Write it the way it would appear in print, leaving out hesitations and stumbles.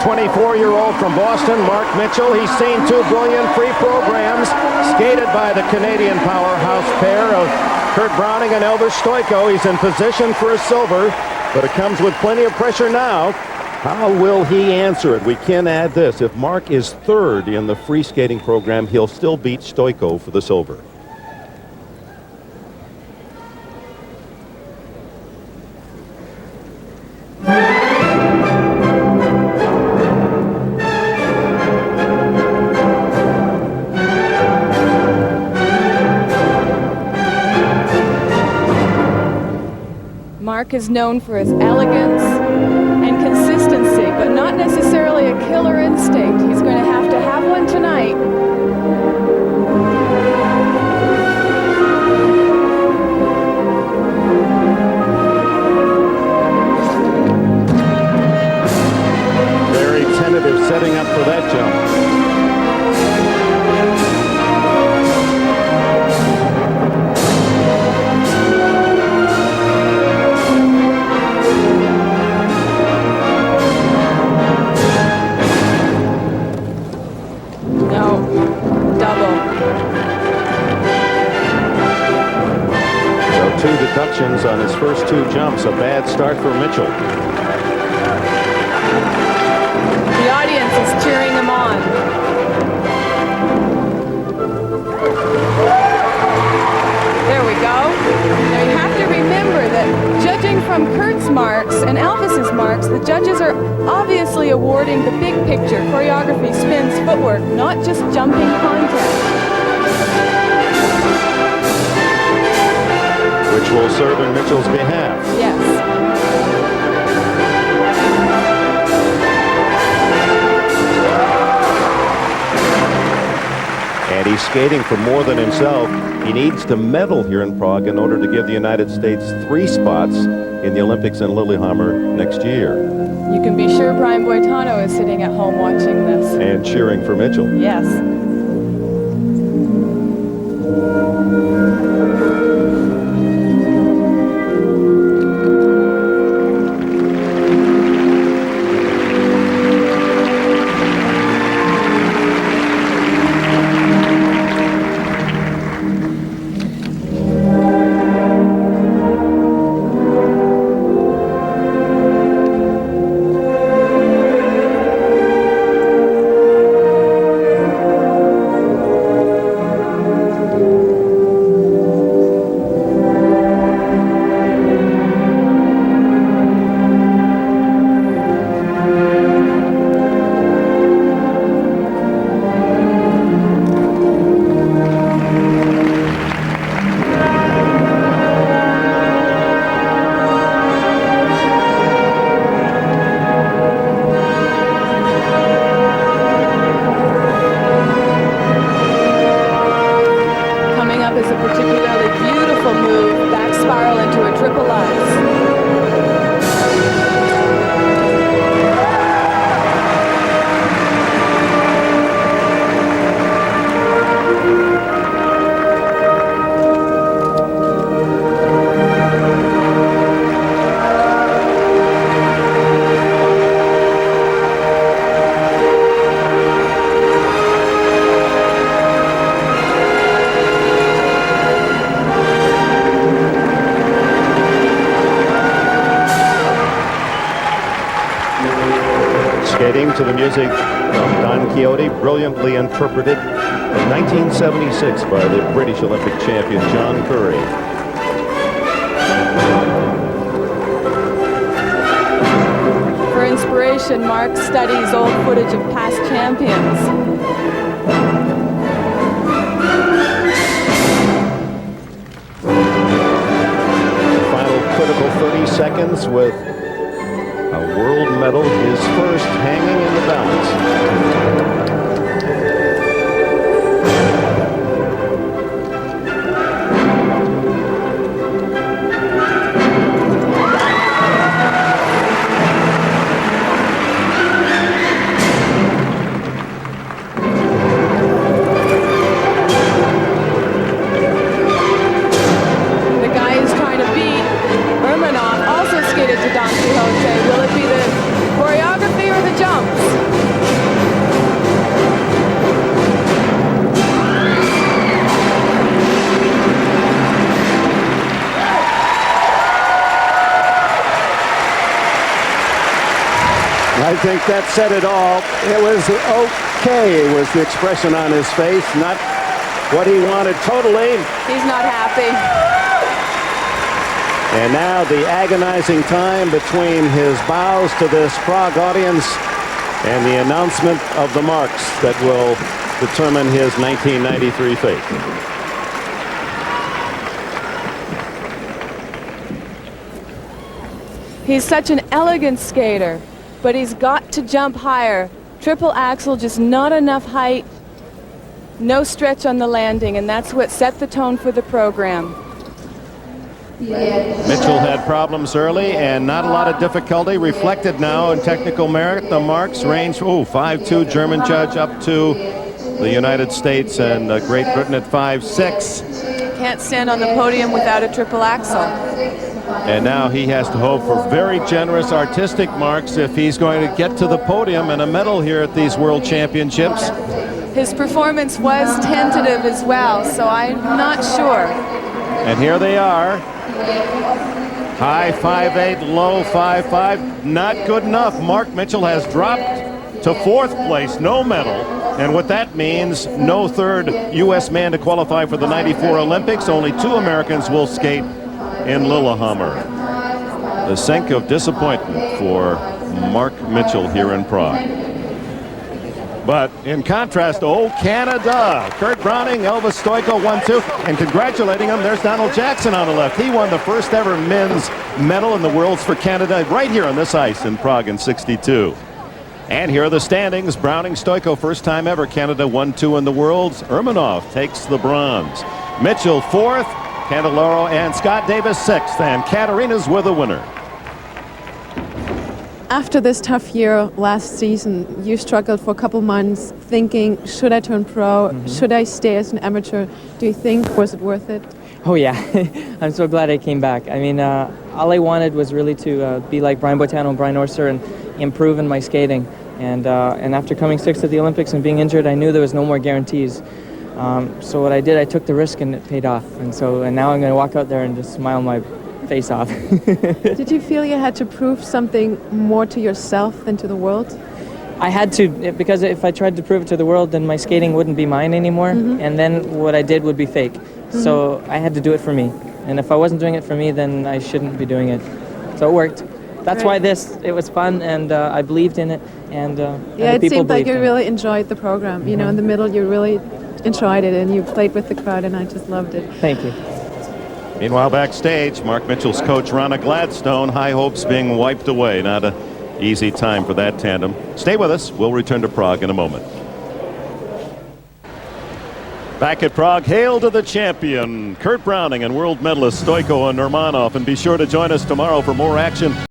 24-year-old from Boston, Mark Mitchell. He's seen two brilliant free programs skated by the Canadian powerhouse pair of Kurt Browning and Elvis Stojko. He's in position for a silver, but it comes with plenty of pressure now. How will he answer it? We can add this. If Mark is third in the free skating program, he'll still beat Stojko for the silver. Mark is known for his elegance and consistency, but not necessarily a killer instinct. He's going to have one tonight. Very tentative setting up for that jump. Two deductions on his first two jumps. A bad start for Mitchell. The audience is cheering him on. There we go. Now you have to remember that judging from Kurt's marks and Elvis's marks, the judges are obviously awarding the big picture: choreography, spins, footwork, not just jumping content. Which will serve in Mitchell's behalf. Yes. And he's skating for more than himself. He needs to medal here in Prague in order to give the United States 3 spots in the Olympics in Lillehammer next year. You can be sure Brian Boitano is sitting at home watching this. And cheering for Mitchell. Yes. Skating to the music from Don Quixote, brilliantly interpreted in 1976 by the British Olympic champion John Curry. For inspiration, Mark studies old footage of past champions. Final critical 30 seconds with a world medal, his first, hanging in the balance. The guy who's trying to beat Urmanov also skated to Don Quixote. Will it be the choreography or the jumps? I think that said it all. It was okay, was the expression on his face, not what he wanted totally. He's not happy. And now the agonizing time between his bows to this Prague audience and the announcement of the marks that will determine his 1993 fate. He's such an elegant skater, but he's got to jump higher. Triple axel, just not enough height, no stretch on the landing, and that's what set the tone for the program. Mitchell had problems early and not a lot of difficulty reflected now in technical merit. The marks range 5-2 German judge up to the United States and Great Britain at 5-6. Can't stand on the podium without a triple axel. And now he has to hope for very generous artistic marks if he's going to get to the podium and a medal here at these World Championships. His performance was tentative as well, so I'm not sure. And here they are. High 5.8, low 5.5. Not good enough. Mark Mitchell has dropped to 4th place, no medal. And what that means, no third U.S. man to qualify for the '94 Olympics. Only 2 Americans will skate in Lillehammer. The sink of disappointment for Mark Mitchell here in Prague. But in contrast, Canada. Kurt Browning, Elvis Stoico 1-2. And congratulating him, there's Donald Jackson on the left. He won the first ever men's medal in the Worlds for Canada right here on this ice in Prague in '62. And here are the standings. Browning, Stoico, first time ever. Canada 1-2 in the Worlds. Ermanov takes the bronze. Mitchell 4th. Candeloro and Scott Davis 6th. And Katarina's with the winner. After this tough year last season, you struggled for a couple months thinking, should I turn pro? Should I stay as an amateur? Do you think, was it worth it? Oh yeah, I'm so glad I came back. I mean, all I wanted was really to be like Brian Boitano and Brian Orser and improve in my skating. And after coming 6th at the Olympics and being injured, I knew there was no more guarantees. So what I did, I took the risk and it paid off. And now I'm going to walk out there and just smile my face off. Did you feel you had to prove something more to yourself than to the world? I had to, because if I tried to prove it to the world, then my skating wouldn't be mine anymore. And then what I did would be fake. So I had to do it for me. And if I wasn't doing it for me, then I shouldn't be doing it. So it worked. That's why it was fun, and I believed in it. And yeah, it seemed like you really enjoyed the program. You know, in the middle, you really enjoyed it, and you played with the crowd, and I just loved it. Thank you. Meanwhile, backstage, Mark Mitchell's coach, Ronna Gladstone, high hopes being wiped away. Not an easy time for that tandem. Stay with us. We'll return to Prague in a moment. Back at Prague, hail to the champion, Kurt Browning, and world medalist Stoico and Urmanov. And be sure to join us tomorrow for more action.